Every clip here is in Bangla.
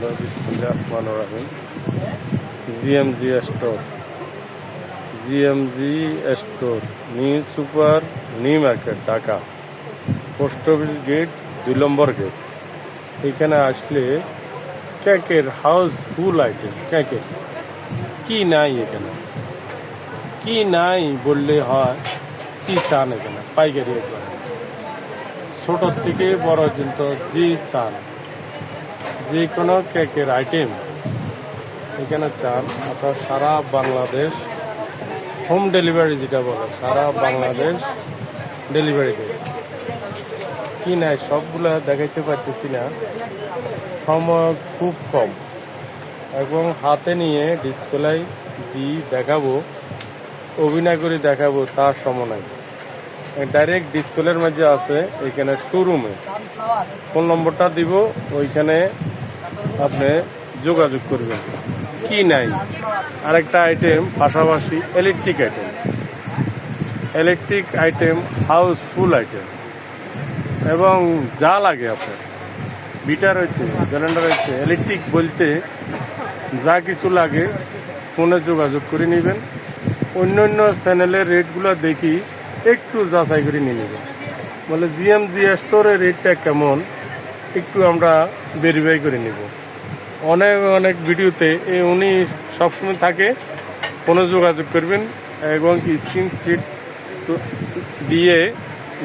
হলো বিসমিল্লাহির রহমানির রহিম। GMG store, GMG store, new super new market, Dhaka. Post office gate 2 number gate. এখানে আসলে কেকের হাউসফুল আইটেম। কেকের কি নাই এখানে, কি নাই বললে হয়। কি চান এখানে পাইকারি একবার, ছোট থেকে বড় পর্যন্ত যে চান যে কোনো কেকের আইটেম এখানে চান। অর্থাৎ সারা বাংলাদেশ হোম ডেলিভারি, যেটা বলে সারা বাংলাদেশ ডেলিভারি দেয়। কি নাই সবগুলো দেখাইতে পারতেছি না, সময় খুব কম এবং হাতে নিয়ে ডিসপ্লে দিয়ে দেখাবো, অভিনয় করে দেখাবো তার সময় নাই। ডাইরেক্ট ডিসপ্লের মধ্যে আছে এখানে শোরুমে ফোন নম্বরটা দিব, ওইখানে আপনি যোগাযোগ করবেন। কি নাই আরেকটা আইটেম, পাশাপাশি ইলেকট্রিক আইটেম হাউসফুল আইটেম এবং যা লাগে আপনার বিটার হইতে ব্লেন্ডার হইতে ইলেকট্রিক বলতে যা কিছু লাগে ফোনে যোগাযোগ করে নেবেন। অন্য অন্য চ্যানেলের রেটগুলো দেখি একটু যাচাই করে নিয়ে নেবেন। বলে জিএমজি স্টোরের রেটটা কেমন একটু আমরা ভেরিফাই করে নেব। অনেক অনেক ভিডিওতে উনি সবসময় থাকে, ফোনে যোগাযোগ করবেন এবং স্ক্রিনশট দিয়ে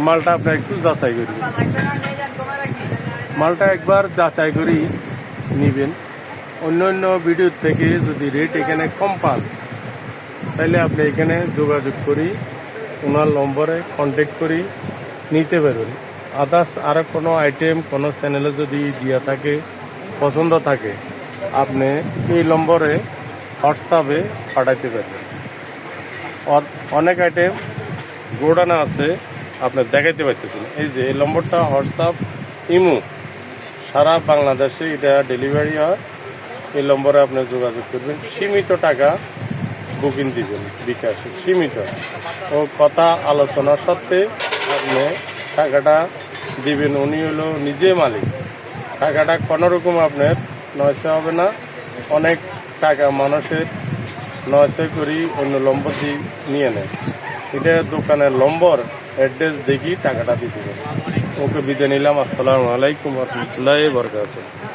মালটা আপনার একটু যাচাই করবেন। মালটা একবার যাচাই করেই নেবেন। অন্য অন্য ভিডিওর থেকে যদি রেট এখানে কম পান তাহলে আপনি এখানে যোগাযোগ করি ওনার নম্বরে কন্ট্যাক্ট করি নিতে পারবেন। আদার্স আরও কোনো আইটেম কোনো চ্যানেলে যদি দেওয়া থাকে, পছন্দ থাকে, আপনি এই নম্বরে হোয়াটসঅ্যাপে পাঠাইতে পারবেন। অনেক আইটেম গোডানা আছে আপনি দেখাইতে পারতেছেন। এই যে এই নম্বরটা হোয়াটসঅ্যাপ ইমো সারা বাংলাদেশে এটা ডেলিভারি হয়। এই নম্বরে আপনি যোগাযোগ করবেন। সীমিত টাকা বুকিং দিবেন, বিকাশে সীমিত ও কথা আলোচনা সত্ত্বে আপনি টাকাটা দিবেন। উনি হলো নিজে মালিক, টাকাটা কোনোরকম আপনার নয়সে হবে না। অনেক টাকা মানুষের নয়সে করি অন্য নম্বর দিয়ে নিয়ে নেয়। এটা দোকানের নম্বর অ্যাড্রেস দেখি টাকাটা দিতে হবে। ওকে বিদায় নিলাম। আসসালামু আলাইকুম রহমতুল্লাহি ওয়া বারাকাতুহু।